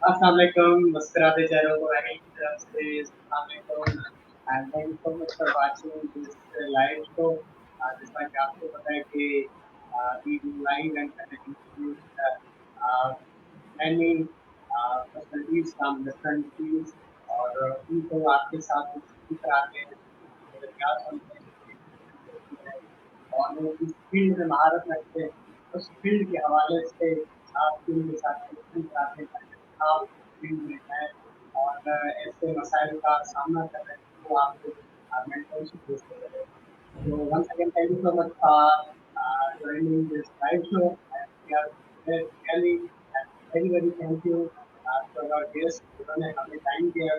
अस्सलाम वालेकुम, मुस्कुराते चेहरों को राहील की तरफ से अस्सलाम वालेकुम and thank you so much for watching this live show. जैसा कि आपको पता है कि we do live and connect interviews many personalities from different fields और उनको आपके साथ डिस्कस कराते हैं, उनके क्या समझते हैं, होती है और वो किस फील्ड में महारत रखते हैं, उस फील्ड के हवाले से आपके उनके साथ क्वेश्चन कराते हैं ताकि आप फील्ड में हैं और ऐसे मसाइल का सामना कर रहे हैं तो आपको मेंटरशिप दे सकते हैं। So once again, thank you so much for joining this live show. And we are really and very very thank you to our guests जिन्होंने हमें टाइम दिया।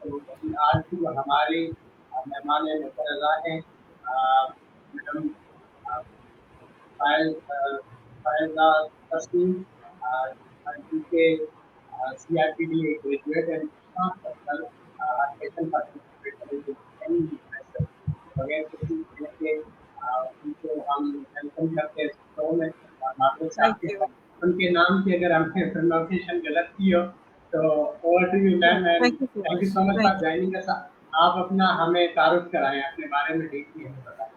तो आज की हमारी मेहमान मुकर्ररा हैं मैडम फायजा तस्लीम जिनके CRPD ग्रेजुएट एंड बगैर किसी के उनको हम वेलकम करते हैं शो में और मालूम Thank चाहते you. हैं उनके नाम की अगर हमने प्रोनाउंसिएशन गलत की हो तो over to you ma'am and Thank you so thank much. You so much Thank for you. Joining us. आप अपना हमें तारुफ कराएं, अपने बारे में डीपली हमें बताएं।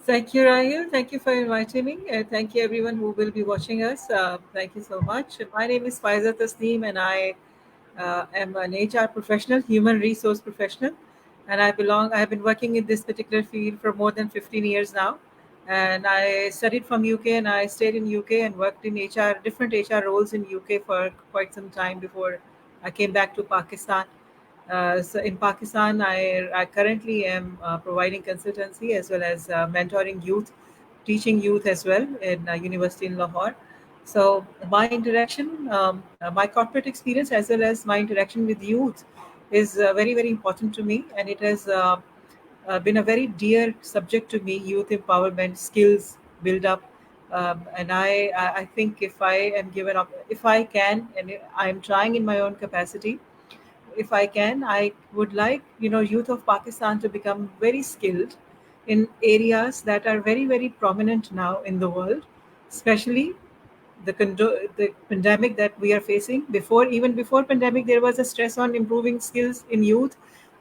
Thank you, Rahil. Thank you for inviting me. Thank you, everyone who will be watching us. Thank you so much. My name is Faiza Tasneem, and I am an HR professional, human resource professional, and I have been working in this particular field for more than 15 years now. And I studied from UK, and I stayed in UK and worked in HR, different HR roles in UK for quite some time before I came back to Pakistan. So in Pakistan, I currently am providing consultancy as well as mentoring youth, teaching youth as well in University in Lahore. So my corporate experience as well as my interaction with youth is very, very important to me, and it has been a very dear subject to me. Youth empowerment, skills build up, and I think if I am given up, if I can, and I am trying in my own capacity, if I can, I would like youth of Pakistan to become very skilled in areas that are very very prominent now in the world, especially the pandemic that we are facing. Even before pandemic, there was a stress on improving skills in youth,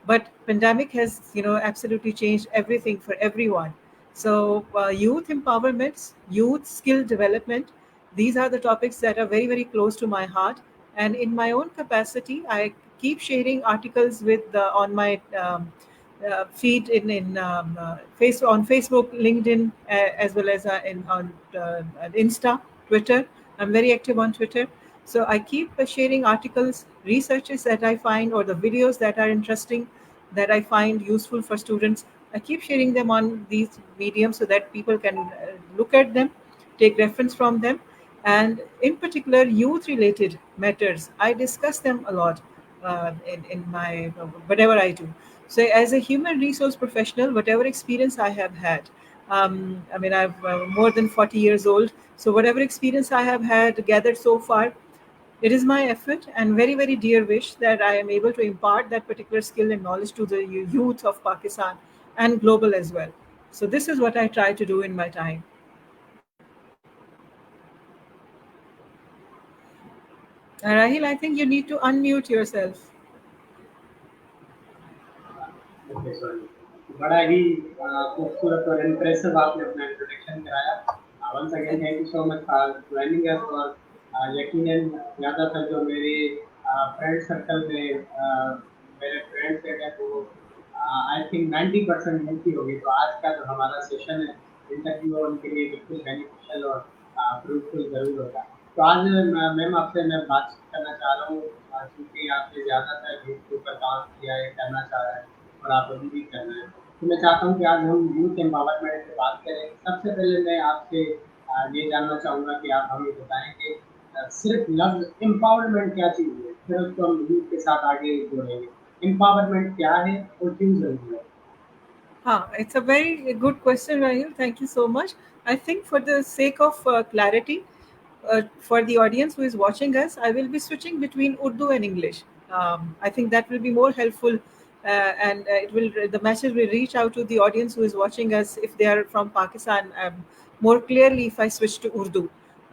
but pandemic has absolutely changed everything for everyone. So youth empowerment, youth skill development, these are the topics that are very very close to my heart. And in my own capacity, I keep sharing articles with on my feed on Facebook, LinkedIn, as well as on Insta, Twitter. I'm very active on Twitter. So I keep sharing articles, researches that I find, or the videos that are interesting, that I find useful for students. I keep sharing them on these mediums so that people can look at them, take reference from them. And in particular, youth related matters, I discuss them a lot in my whatever I do. So, as a human resource professional, whatever experience I have had, I mean, I've more than 40 years old. So, whatever experience I have had gathered so far, it is my effort and very, very dear wish that I am able to impart that particular skill and knowledge to the youth of Pakistan and global as well. So, this is what I try to do in my time. Rahil, I think you need to unmute yourself. Okay sorry, बड़ा ही खूबसूरत और impressive आपने अपना introduction कराया। Once again Thank thank you so much for joining us. और यकीनन ज़्यादातर जो मेरे फ्रेंड सर्कल में मेरे फ्रेंड्स हैं वो आई थिंक 90% मिलती होगी, तो आज का जो हमारा सेशन है इंटरव्यू उनके लिए बिल्कुल बेनिफिशियल और फ्रूटफुल ज़रूर होगा। तो आज मैम आपसे मैं बातचीत करना चाह रहा हूँ क्योंकि आपने ज़्यादातर यूथ के ऊपर काम किया है, करना चाह रहा है और आप अभी भी करना है। तो मैं चाहता हूँ कि आज हम यूथ एम्पावरमेंट पे बात करें। सबसे पहले मैं आपसे ये जानना चाहूँगा कि आप हमें बताएं कि सिर्फ लफ्ज़ एम्पावरमेंट क्या चीज़ है, फिर उसको हम यूथ के साथ आगे जोड़ेंगे। एम्पावरमेंट क्या है और क्यों ज़रूरी है? It's a very good question, Rahil. Thank you so much. I think for the sake of clarity, for the audience who is watching us, I will be switching between Urdu and English. I think that will be more helpful, and the message will reach out to the audience who is watching us if they are from Pakistan more clearly if I switch to Urdu.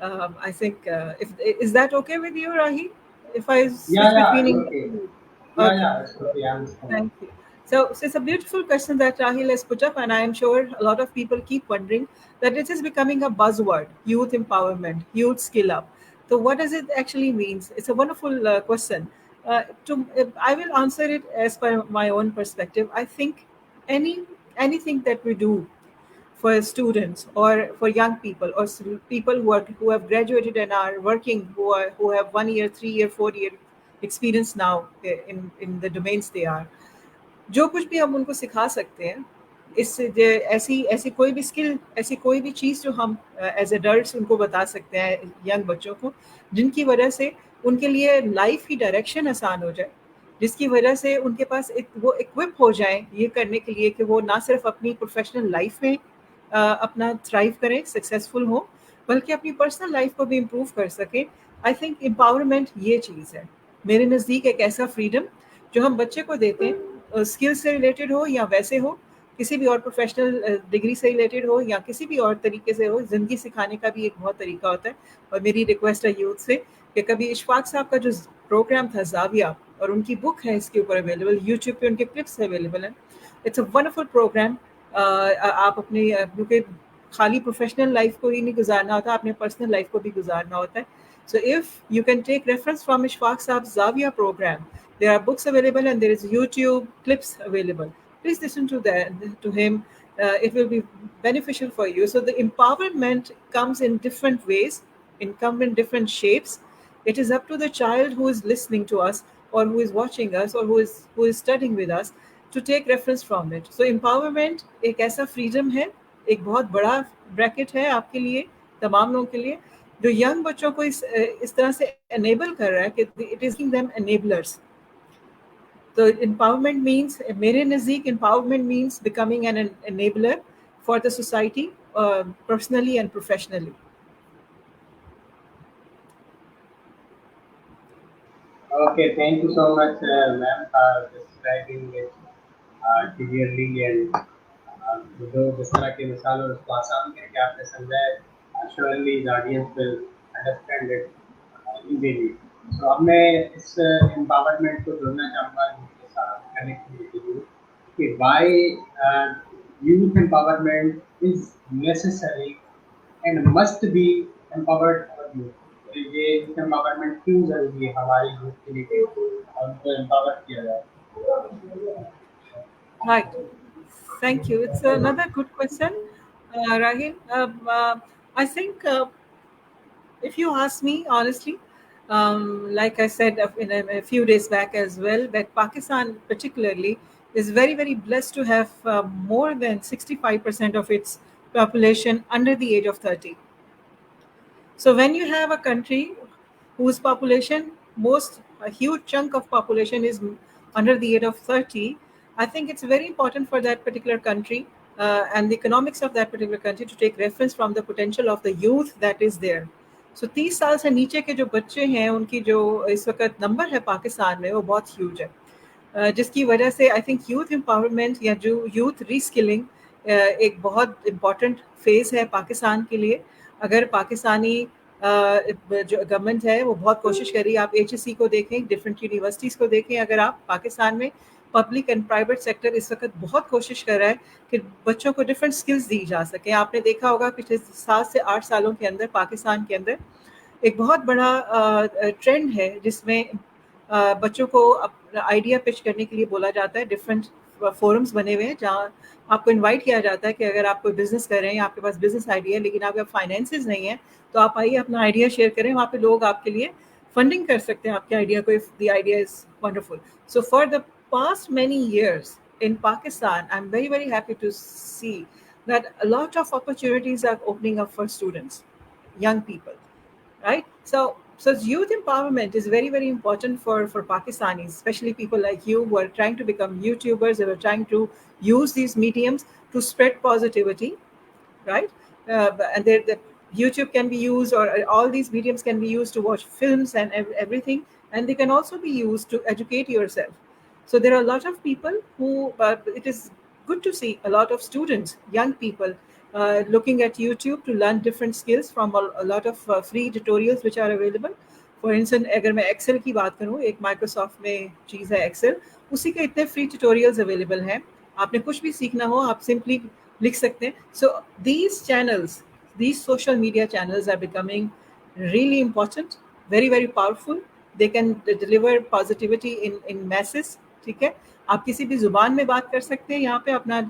I think if is that okay with you, Rahi? If I Yeah, switch yeah, between it's English okay. and Urdu? Yeah, Okay. yeah, it's okay. I understand. Thank you. So it's a beautiful question that Rahil has put up, and I am sure a lot of people keep wondering that it is becoming a buzzword: youth empowerment, youth skill up. So what does it actually means? It's a wonderful question. I will answer it as per my own perspective. I think any anything that we do for students or for young people or people who have graduated and are working, who have 1 year, 3 year, 4 year experience now in the domains they are, जो कुछ भी हम उनको सिखा सकते हैं, इससे ऐसी ऐसी कोई भी स्किल, ऐसी कोई भी चीज़ जो हम एज एडल्ट्स उनको बता सकते हैं यंग बच्चों को, जिनकी वजह से उनके लिए लाइफ की डायरेक्शन आसान हो जाए, जिसकी वजह से उनके पास वो इक्विप हो जाए ये करने के लिए कि वो ना सिर्फ अपनी प्रोफेशनल लाइफ में अपना थ्राइव करें, सक्सेसफुल हो, बल्कि अपनी पर्सनल लाइफ को भी इम्प्रूव कर सकें। आई थिंक एम्पावरमेंट ये चीज़ है मेरे नज़दीक, एक ऐसा फ्रीडम जो हम बच्चे को देते हैं, स्किल से रिलेटेड हो या वैसे हो, किसी भी और प्रोफेशनल डिग्री से रिलेटेड हो या किसी भी और तरीके से हो, ज़िंदगी सिखाने का भी एक बहुत तरीका होता है। और मेरी रिक्वेस्ट है यूथ से कि कभी इशफाक साहब का जो प्रोग्राम था जाविया, और उनकी बुक है इसके ऊपर अवेलेबल, यूट्यूब पे उनके क्लिप्स अवेलेबल हैं। It's a wonderful program. आप अपनी क्योंकि खाली प्रोफेशनल लाइफ को ही नहीं गुजारना होता, अपने पर्सनल लाइफ को भी गुजारना होता है। So if you can take reference from Ishfaq Saab's Zavia program, there are books available and there is YouTube clips available. Please listen to him. It will be beneficial for you. So the empowerment comes in different ways, come in different shapes. It is up to the child who is listening to us or who is watching us or who is studying with us to take reference from it. So empowerment एक ऐसा freedom है, एक बहुत बड़ा bracket है आपके लिए, तमाम लोगों के लिए, जो यंग बच्चों को इस तरह से एनेबल कर रहा है कि इट इज देम एनेबलर्स। तो empowerment मीन्स, मेरे नज़दीक empowerment means becoming an enabler for the society, personally and professionally. Okay, thank you so much, ma'am, for describing it clearly and जो जिस तरह की मिसाल और उसको आसान करके आपने समझाया, surely the audience will understand it easily. So अब मैं इस empowerment को जोड़ना चाहूँगा इनके साथ connectivity के लिए कि why uh, youth empowerment is necessary and must be empowered for youth. तो ये youth empowerment क्यों जरूरी है हमारी youth के लिए कि उनको empower किया जाए? Right. Thank you. It's another good question, Rahil. I think if you ask me honestly, like I said in a few days back as well, that Pakistan particularly is very, very blessed to have more than 65% of its population under the age of 30. So when you have a country whose population, a huge chunk of population is under the age of 30, I think it's very important for that particular country and the economics of that particular country to take reference from the potential of the youth that is there. So 30 साल से नीचे के जो बच्चे हैं उनकी जो इस वक्त नंबर है पाकिस्तान में वो बहुत ह्यूज है, जिसकी वजह से आई थिंक यूथ एम्पावरमेंट या जो यूथ रीस्किलिंग एक बहुत इम्पॉर्टेंट फेज़ है पाकिस्तान के लिए। अगर पाकिस्तानी जो गवर्नमेंट है वो बहुत कोशिश कर रही है, आप HSC को देखें, डिफरेंट यूनिवर्सिटीज़ को देखें, अगर आप पाकिस्तान में पब्लिक एंड प्राइवेट सेक्टर इस वक्त बहुत कोशिश कर रहा है कि बच्चों को डिफरेंट स्किल्स दी जा सकें। आपने देखा होगा पिछले 7 से 8 सालों के अंदर पाकिस्तान के अंदर एक बहुत बड़ा ट्रेंड है जिसमें बच्चों को आइडिया पिच करने के लिए बोला जाता है। डिफरेंट फोरम्स बने हुए हैं जहाँ आपको इनवाइट किया जाता है कि अगर आप कोई बिजनेस कर रहे हैं, आपके पास बिजनेस आइडिया है लेकिन आपके फाइनेंसेस नहीं है, तो आप आइए अपना आइडिया शेयर करें। वहाँ पे लोग आपके लिए फंडिंग कर सकते हैं आपके आइडिया को, if the idea is wonderful. So for the past many years in Pakistan, I'm very, very happy to see that a lot of opportunities are opening up for students, young people, right? So youth empowerment is very, very important for Pakistanis, especially people like you who are trying to become YouTubers, who are trying to use these mediums to spread positivity, right? And the YouTube can be used, or all these mediums can be used to watch films and everything, and they can also be used to educate yourself. So there are a lot of people who it is good to see a lot of students, young people looking at YouTube to learn different skills from a lot of free tutorials which are available. For instance اگر میں Excel کی بات کروں، ایک Microsoft میں چیز ہے Excel, اسی کے اتنے فری ٹیوٹوریلز اویلیبل ہیں. آپ نے کچھ بھی سیکھنا ہو آپ سمپلی لکھ سکتے ہیں. So these channels, these social media channels are becoming really important, very very powerful. They can deliver positivity in masses. ٹھیک ہے، آپ کسی بھی زبان میں بات کر سکتے ہیں، یہاں پہ اپنا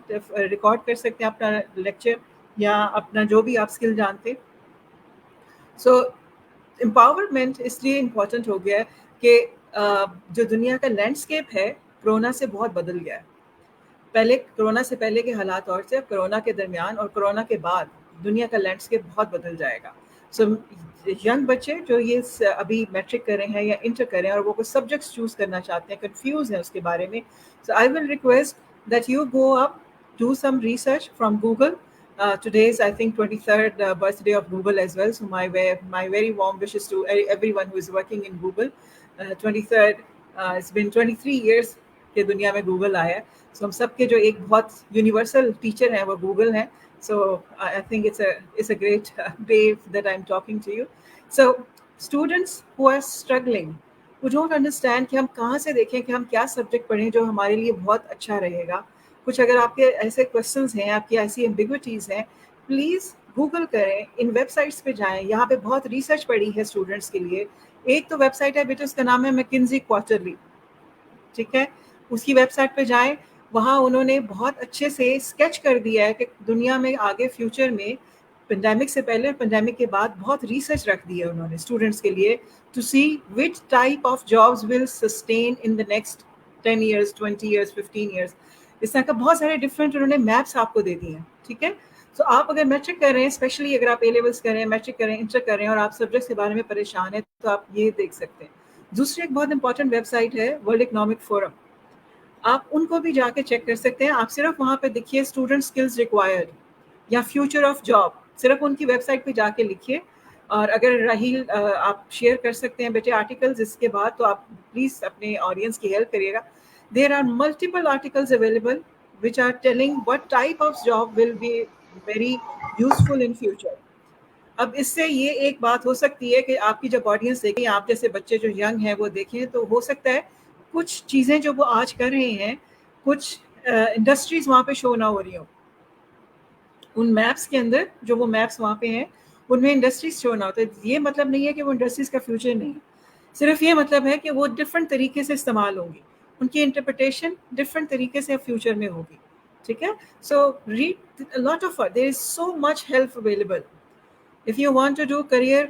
ریکارڈ کر سکتے ہیں اپنا لیکچر یا اپنا جو بھی آپ اسکل جانتے ہیں. سو امپاورمنٹ اس لیے امپورٹنٹ ہو گیا ہے کہ جو دنیا کا لینڈسکیپ ہے کرونا سے بہت بدل گیا ہے. پہلے کرونا سے پہلے کے حالات اور تھے، اب کرونا کے درمیان اور کرونا کے بعد دنیا کا لینڈسکیپ بہت بدل جائے گا. سو ینگ بچے جو یہ ابھی میٹرک کر رہے ہیں یا انٹر کر رہے ہیں اور وہ کوئی سبجیکٹس چوز کرنا چاہتے ہیں، کنفیوز ہیں اس کے بارے میں، so I will request that you go up do some research from Google. Today is, I think, 23rd birthday of Google as well. So my very warm wishes to everyone who is working in Google. 23rd, it's been 23 years کہ دنیا میں Google آیا ہے. سو ہم سب کے جو ایک بہت یونیورسل ٹیچر ہیں وہ گوگل ہیں. So I think it's a great day that I'm talking to you. So students who are struggling, who don't understand کہ ہم کہاں سے دیکھیں کہ ہم کیا سبجیکٹ پڑھیں جو ہمارے لیے بہت اچھا رہے گا. کچھ اگر آپ کے ایسے کوشچنز ہیں، آپ کی ایسی ایمبیگوٹیز ہیں، پلیز گوگل کریں، ان ویب سائٹس پہ جائیں. یہاں پہ بہت ریسرچ پڑی ہے اسٹوڈنٹس کے لیے. ایک تو ویب سائٹ ہے بیٹا، اس کا نام ہے میکنزی کوارٹرلی. ٹھیک ہے، اس کی ویب سائٹ پہ جائیں، وہاں انہوں نے بہت اچھے سے اسکیچ کر دیا ہے کہ دنیا میں آگے فیوچر میں پینڈیمک سے پہلے اور پینڈیمک کے بعد بہت ریسرچ رکھ دی ہے انہوں نے اسٹوڈنٹس کے لیے to see which type of jobs will sustain in the next 10 years 20 years 15 years. اس طرح کا بہت سارے ڈفرینٹ انہوں نے میپس آپ کو دے دیے ہیں. ٹھیک ہے، سو آپ اگر میٹرک کر رہے ہیں، اسپیشلی اگر آپ اے لیولس کر رہے ہیں، میٹرک کر رہے ہیں، انٹر کر رہے ہیں اور آپ سبجیکٹس کے بارے میں پریشان ہیں تو آپ یہ دیکھ سکتے ہیں. دوسری ایک بہت امپورٹنٹ ویب سائٹ ہے ورلڈ اکنامک فورم. آپ ان کو بھی جا کے چیک کر سکتے ہیں. آپ صرف وہاں پہ دیکھیے اسٹوڈنٹ اسکلز ریکوائرڈ یا فیوچر آف جاب، صرف ان کی ویب سائٹ پہ جا کے لکھیے. اور اگر راہیل آپ شیئر کر سکتے ہیں بیٹے آرٹیکلز اس کے بعد، تو آپ پلیز اپنے آڈینس کی ہیلپ کریے گا. There are multiple articles available which are telling what type of job will be very useful in future. اب اس سے یہ ایک بات ہو سکتی ہے کہ آپ کی جب آڈینس دیکھیں، آپ جیسے بچے جو ینگ ہیں وہ دیکھیں، تو ہو سکتا ہے کچھ چیزیں جو وہ آج کر رہے ہیں، کچھ انڈسٹریز وہاں پہ شو نہ ہو رہی ہوں. ان میپس کے اندر جو وہ میپس وہاں پہ ہیں ان میں انڈسٹریز شو نہ ہوتا ہے. یہ مطلب نہیں ہے کہ وہ انڈسٹریز کا فیوچر نہیں ہے، صرف یہ مطلب ہے کہ وہ ڈفرینٹ طریقے سے استعمال ہوں گی، ان کی انٹرپریٹیشن ڈفرینٹ طریقے سے فیوچر میں ہوگی. ٹھیک ہے، so read lot of there is so much help available. If you want to do career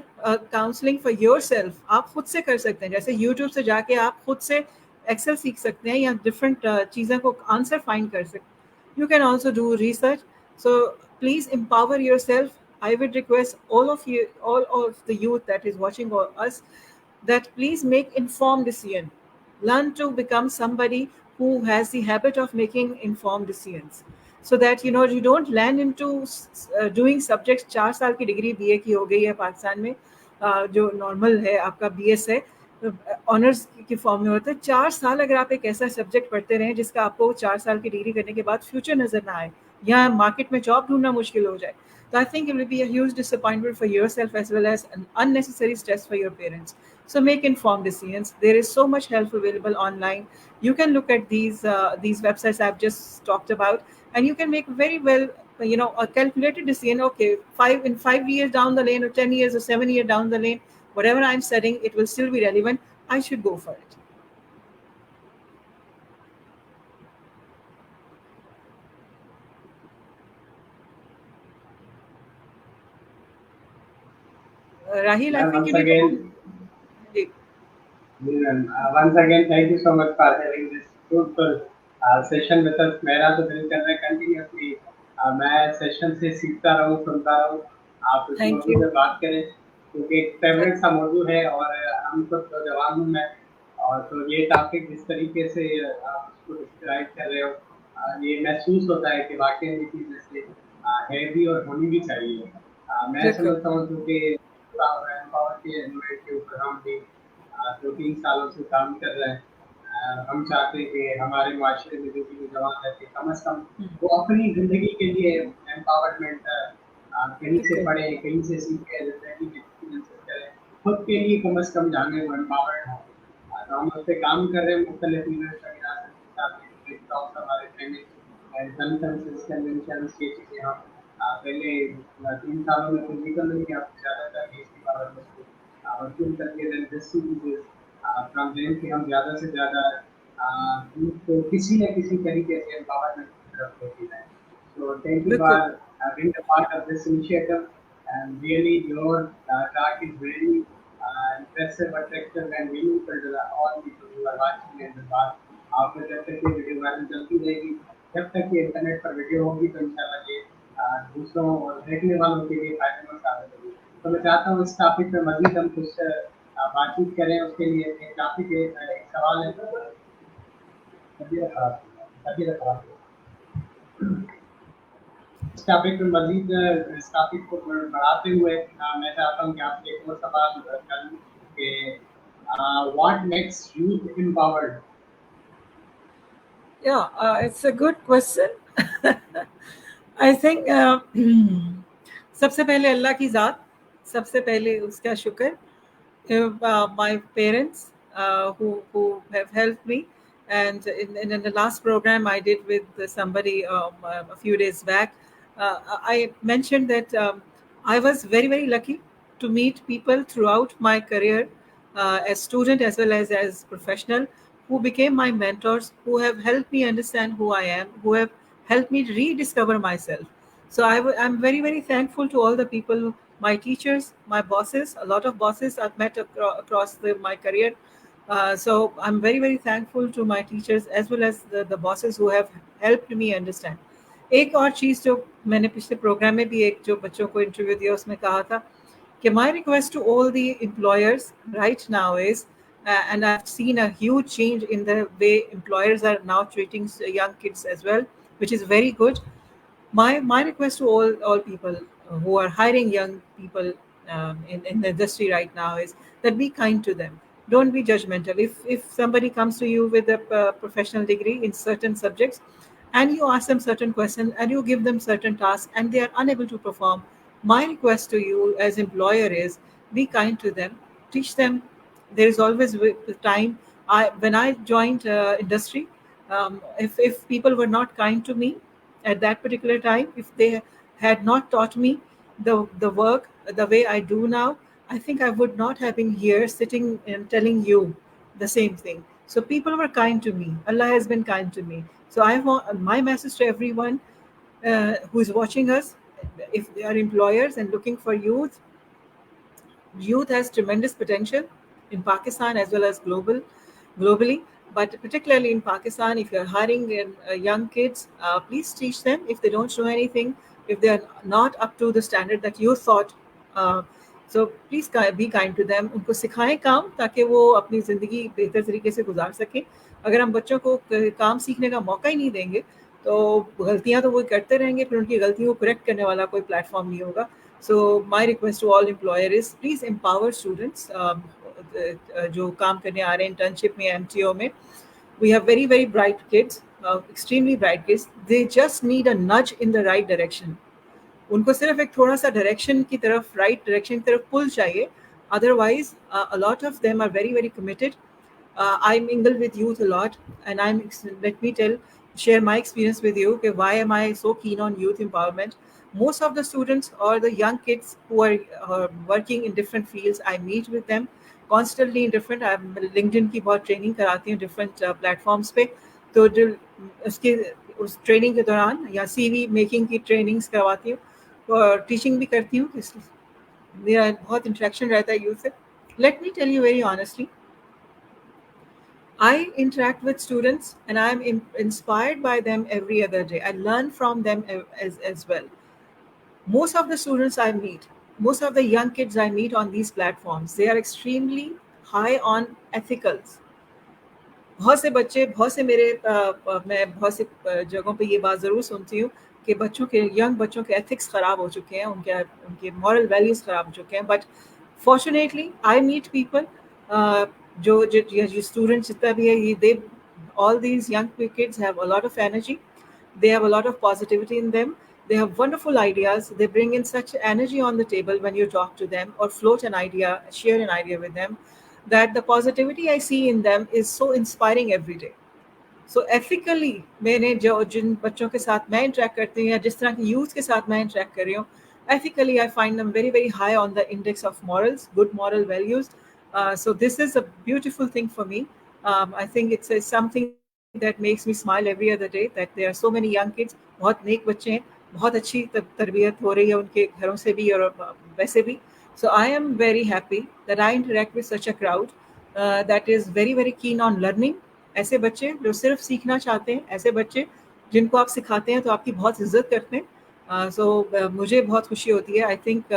counseling for yourself, آپ خود سے کر سکتے ہیں. جیسے یوٹیوب سے جا کے آپ خود سے ایکسل سیکھ سکتے ہیں یا ڈفرینٹ چیزوں کو آنسر فائنڈ کر سکتے ہیں. You can also do research. So please empower yourself. I would request all of you, all of the youth that is watching us, that please make informed decision. Learn to become somebody who has the habit of making informed decisions. So that you don't land into doing subjects. 4 سال کی degree be اے کی ہو گئی ہے پاکستان میں، جو normal ہے آپ کا بی ایس ہے، آنرس کی فارم میں ہوتا ہے. 4 سال اگر آپ ایک ایسا سبجیکٹ پڑھتے رہیں جس کا آپ کو 4 سال کی ڈگری کرنے کے بعد فیوچر نظر نہ آئے یا مارکیٹ میں جاب ڈھونڈنا مشکل ہو جائے، تو I think it will be a huge disappointment for yourself as well as an unnecessary stress for your parents. So make informed decisions. There is so much help available online. You can look at these websites I've just talked about, and you can make very well a calculated decision. Okay, 5 years down the lane or 10 years or 7 years down the lane, whatever I'm studying, it will still be relevant. I should go for it. Rahil, I think you need to... Once again, thank you so much for having this fruitful session with us. میرا تو دل کر رہا ہے continuously میں session سے سیکھتا رہوں، سنتا رہوں، آپ اس موضوع پہ بات کریں، کیونکہ ایک فیوریٹ سا موضوع ہے اور ہم سب نوجوان ہوں میں، اور تو یہ ٹاپک جس طریقے سے آپ اس کو ڈسکرائب کر رہے ہو، یہ محسوس ہوتا ہے کہ واقعی یہ چیز جیسے ہے بھی اور ہونی بھی چاہیے. میں سمجھتا ہوں کیونکہ پاور کے انویٹ کے اوپر ہم بھی 2-3 سالوں سے کام کر رہے ہیں. ہم چاہتے ہیں کہ ہمارے معاشرے میں جو بھی نوجوان رہتے کم از کم وہ اپنی زندگی کے لیے एम्पावरमेंट कहीं से Okay. पढ़े, कहीं से सीखे, रिफ्लेक्टिव एक्सपीरियंसेस करें, खुद के लिए कम से कम जाने वो एम्पावर्ड हों। तो हम उस पे काम कर रहे हैं मुख्तलिफ यूनिट्स वगैरह के साथ, टॉक्स हमारे ट्रेनिंग कन्फ्रेंसेस कन्वेंशंस ये चीज़ें हम पहले 3 सालों में फिजिकल में अब ज़्यादातर देश की पावर में वर्किंग करके then this series from then कि हम ज़्यादा से ज़्यादा youth को किसी न किसी तरीके से एम्पावरमेंट की तरफ लेके जाएं। So thank you for बिल्कुल being a part of this initiative, and really your talk is very impressive, attractive, and meaningful to all people who are watching and the बात आपको जब तक ये वीडियो वायरल चलती रहेगी, जब तक ये इंटरनेट पर वीडियो होगी तो इंशाल्लाह ये दूसरों और देखने वालों के लिए फायदेमंद साबित होगी। तो मैं चाहता हूँ इस टॉपिक पे मजीद हम कुछ बातचीत करें। उसके लिए एक टॉपिक एक सवाल है, तबीयत खराब तबीयत खराब इस टॉपिक पे मजीद इस टॉपिक को बढ़ाते हुए मैं चाहता हूँ कि आपसे एक और सवाल करूँ कि what makes youth empowered. Yeah, it's a good question. I think सबसे पहले अल्लाह की ज़ात, सबसे पहले उसका शुक्र. My parents who have helped me, and in the last program I did with somebody a few days back, I mentioned that I was very very lucky to meet people throughout my career, as student as well as professional, who became my mentors, who have helped me understand who I am, who have helped me rediscover myself. So I'm very, very thankful to all the people, my teachers, my bosses, a lot of bosses I've met across my career. So I'm very, very thankful to my teachers as well as the bosses who have helped me understand. एक और चीज़ जो मैंने पिछले programme में भी एक जो बच्चों को इंटरव्यू दिया उसमें कहा था कि my request to all the employers right now is, and I've seen a huge change in the way employers are now treating young kids as well, which is very good. My request to all people who are hiring young people in the industry right now is that be kind to them. Don't be judgmental. If somebody comes to you with a professional degree in certain subjects, and you ask them certain questions and you give them certain tasks and they are unable to perform, my request to you as employer is be kind to them, teach them. There is always time. When I joined industry, if people were not kind to me at that particular time, if they had not taught me the work the way I do now, I think I would not have been here sitting and telling you the same thing. So people were kind to me. Allah has been kind to me. So I want my message to everyone who is watching us, if they are employers and looking for youth, youth has tremendous potential in Pakistan as well as globally. But particularly in Pakistan, if you're hiring young kids, please teach them. If they don't know anything, if they are not up to the standard that you thought, uh, so please be kind to them. उनको सिखाएं काम ताकि वो अपनी ज़िंदगी बेहतर तरीके से गुजार सकें. अगर हम बच्चों को काम सीखने का मौका ही नहीं देंगे तो गलतियां तो वो करते रहेंगे, फिर उनकी गलतियों को करेक्ट करने वाला कोई प्लेटफॉर्म नहीं होगा. So my request to all employer is please empower students जो काम करने आ रहे हैं internship में, MTO में. We have very very bright kids, extremely bright kids. They just need a nudge in the right direction. उनको सिर्फ एक थोड़ा सा डायरेक्शन की तरफ, राइट डायरेक्शन की तरफ पुल चाहिए. Otherwise, a lot of them are very very committed. I mingle with youth a lot, and let me share my experience with you. Okay, why am I so keen on youth empowerment? Most of the students or the young kids who are working in different fields, I meet with them constantly in different. I'm LinkedIn की बहुत training कराती हूँ different platforms पे. तो जो उसके उस training के दौरान या CV मेकिंग की ट्रेनिंग्स करवाती हूँ और टीचिंग भी करती हूँ. मेरा बहुत इंटरेक्शन रहता है यूथ से. Let me tell you very honestly, I interact with students and I'm inspired by them every other day. I learn from them as well. Most of the students I meet, most of the young kids I meet on these platforms, they are extremely high on ethicals. बहुत से बच्चे, बहुत से मेरे मैं बहुत से जगहों पे ये बात ज़रूर सुनती हूँ कि बच्चों के, यंग बच्चों के एथिक्स ख़राब हो चुके हैं, उनके मॉरल वैल्यूज़ ख़राब हो चुके हैं. But fortunately I meet people जो स्टूडेंट्स जितना भी है, ये they all these young kids have a lot of energy, they have a lot of positivity in them, They have wonderful ideas. They bring in such energy on the table when you talk to them or float an idea, share an idea with them, that the positivity I see in them is so inspiring every day. So ethically मैंने जो जिन बच्चों के साथ मैं interact करती हूँ या जिस तरह के यूथ के साथ मैं इंटरेक्ट कर रही हूँ, ethically I find them very very high on the index of morals, good moral values. So this is a beautiful thing for me. I think it's something that makes me smile every other day, that there are so many young kids, बहुत नेक बच्चे हैं, बहुत अच्छी तरबियत हो रही है उनके घरों से भी और वैसे भी. So I am very happy that I interact with such a crowd that is very very keen on learning. ऐसे बच्चे जो सिर्फ सीखना चाहते हैं, ऐसे बच्चे जिनको आप सिखाते हैं तो आपकी बहुत इज्जत करते हैं. सो मुझे बहुत खुशी होती है. I think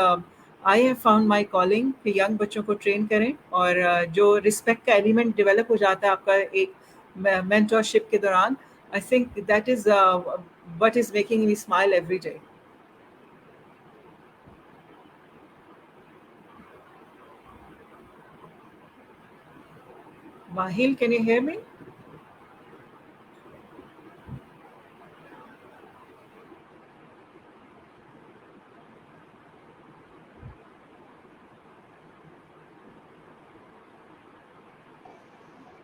I have found my calling कि यंग बच्चों को ट्रेन करें, और जो रिस्पेक्ट का एलिमेंट डेवलप हो जाता है आपका एक मेंटरशिप के दौरान, I think that is what is making me smile every day. Mahil, can you hear me?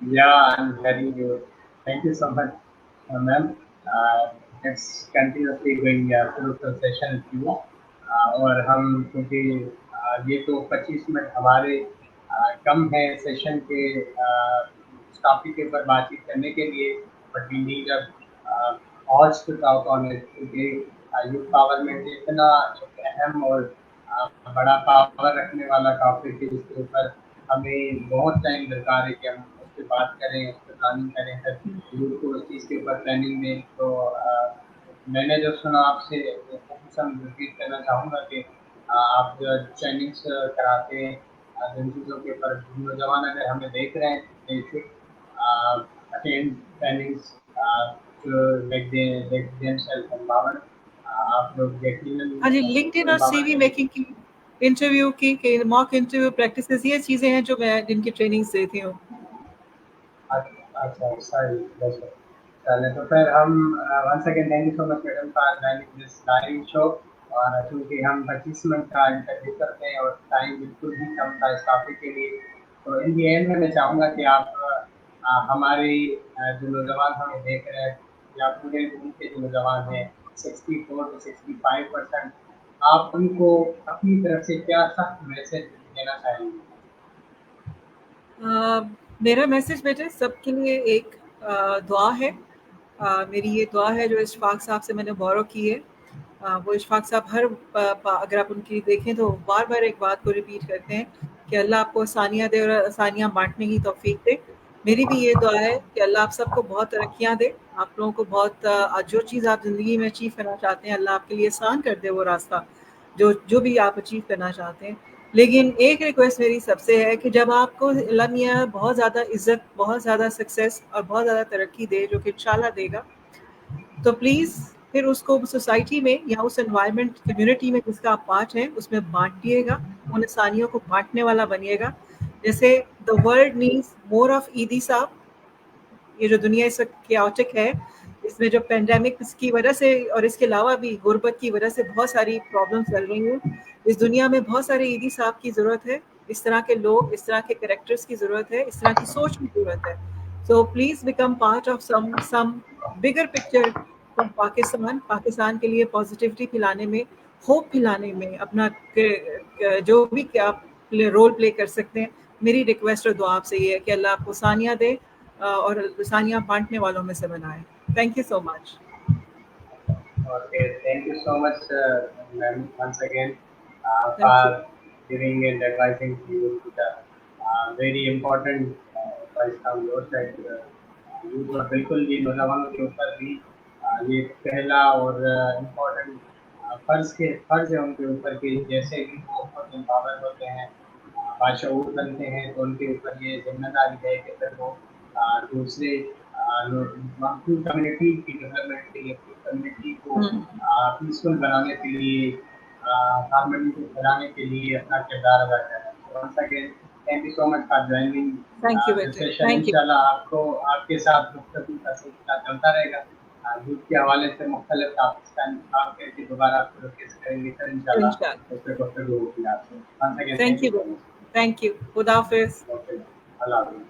Yeah, I'm hearing you. Thank you so much, ma'am. It's continuously going through the session with you. और हम क्योंकि ये तो 25 minute हमारे कम है session के topic के ऊपर बातचीत करने के लिए, but we need also to talk on it, क्योंकि यूथ पावरमेंट इतना एक अहम और बड़ा पावर रखने वाला टॉपिक है जिसके ऊपर हमें बहुत टाइम दरकार है कि हम उस पर बात करें, उस पर प्लानिंग करें, फिर यूथ को उस चीज़ के ऊपर ट्रेनिंग दें. तो मैंने जो सुना आपसे रिपीट करना चाहूँगा कि आप जो ट्रेनिंग्स कराते हैं जिन चीज़ों के ऊपर नौजवान अगर हमें देख रहे हैं, they should attend trainings to make themselves empowered. आप लोग यकीनन हाँ जी, लिंक्डइन और सीवी मेकिंग की, इंटरव्यू की मॉक इंटरव्यू प्रैक्टिसेस, ये चीज़ें हैं जो मैं जिनकी ट्रेनिंग्स देती हूँ. अच्छा, सही, चले तो फिर हम once again thank you so much madam for joining this live show. और चूँकि हम 25 मिनट का इंटरव्यू करते हैं और टाइम बिल्कुल ही कम था इस टॉपिक के लिए, तो इन दी एंड में मैं चाहूँगा कि आप हमारे जो नौजवान हमें देख रहे हैं या पूरे मुल्क के जो नौजवान हैं 64 to 65%, आप उनको अपनी तरफ से क्या सख्त मैसेज देना चाहेंगे? मेरा मैसेज बेटे सबके लिए एक दुआ है. मेरी ये दुआ है जो इशफाक साहब से मैंने बोरो की है. वो इशफाक साहब हर अगर आप उनकी देखें तो बार बार एक बात को रिपीट करते हैं कि अल्लाह आपको आसानियाँ दे और आसानियाँ बांटने की तौफीक दे. मेरी भी ये दुआ है कि अल्लाह आप सबको बहुत तरक्कियाँ दे, आप लोगों को बहुत जो चीज़ आप ज़िंदगी में अचीव करना चाहते हैं अल्लाह आपके लिए आसान कर दे वो रास्ता जो भी आप अचीव करना चाहते हैं. लेकिन एक रिक्वेस्ट मेरी सबसे है कि जब आपको अल्लाह मियाँ बहुत ज़्यादा इज़्ज़त, बहुत ज़्यादा सक्सेस और बहुत ज़्यादा तरक्की दे, जो कि इंशाल्लाह देगा, तो प्लीज़ फिर उसको सोसाइटी में या उस एनवायरनमेंट कम्युनिटी में जिसका आप पार्ट हैं उसमें बांट दिएगा, उन आसानियों को बांटने वाला बनिएगा. जैसे the world needs more of ईदी साहब. ये जो दुनिया इस वक्त chaotic है, इसमें जो पेंडेमिक की वजह से और इसके अलावा भी गुर्बत की वजह से बहुत सारी प्रॉब्लम्स चल रही हैं, इस दुनिया में बहुत सारे ईदी साहब की ज़रूरत है. इस तरह के लोग, इस तरह के कैरेक्टर्स की ज़रूरत है, इस तरह की सोच की ज़रूरत है. So please become part of some bigger picture from Pakistan के लिए पॉजिटिविटी फैलाने में, होप फैलाने में अपना जो भी आप रोल प्ले कर सकते हैं. मेरी रिक्वेस्ट और दुआ आपसे ये है कि अल्लाह आपको आसानियाँ दे और आसानियाँ बांटने वालों में से बनाए. Thank you so much. Okay, thank you so much, ma'am, once again Thank you. for giving and advising to you the very important advice from your side. Youth और बिल्कुल ये नौजवानों के ऊपर भी ये पहला और इम्पोर्टेंट फर्ज है उनके ऊपर कि जैसे भी वो खुद एम्पावर होते हैं, बाशऊर बनते हैं, तो उनके ऊपर ये जिम्मेदारी है कि फिर वो दूसरे कम्युनिटी की डेवलपमेंट के लिए, कम्युनिटी को पीसफुल बनाने के लिए, हार्मनी को फैलाने के लिए अपना किरदार अदा करें. Once again thank you so much for joining thank you this बेटे. सेशन. Thank you. इंशाल्लाह आपको आपके साथ गुफ्तगू का सिलसिला चलता रहेगा. دودھ کے حوالے سے مختلف ٹاپکس کا انتخاب کر کے دوبارہ پروگریس کریں گے سر انشاءاللہ انشاءاللہ. اس پہ گفتگو ہوگی آپ سے. Once again, Thank thank you you. so much. Thank you. Khuda Hafiz. Okay. اللہ حافظ.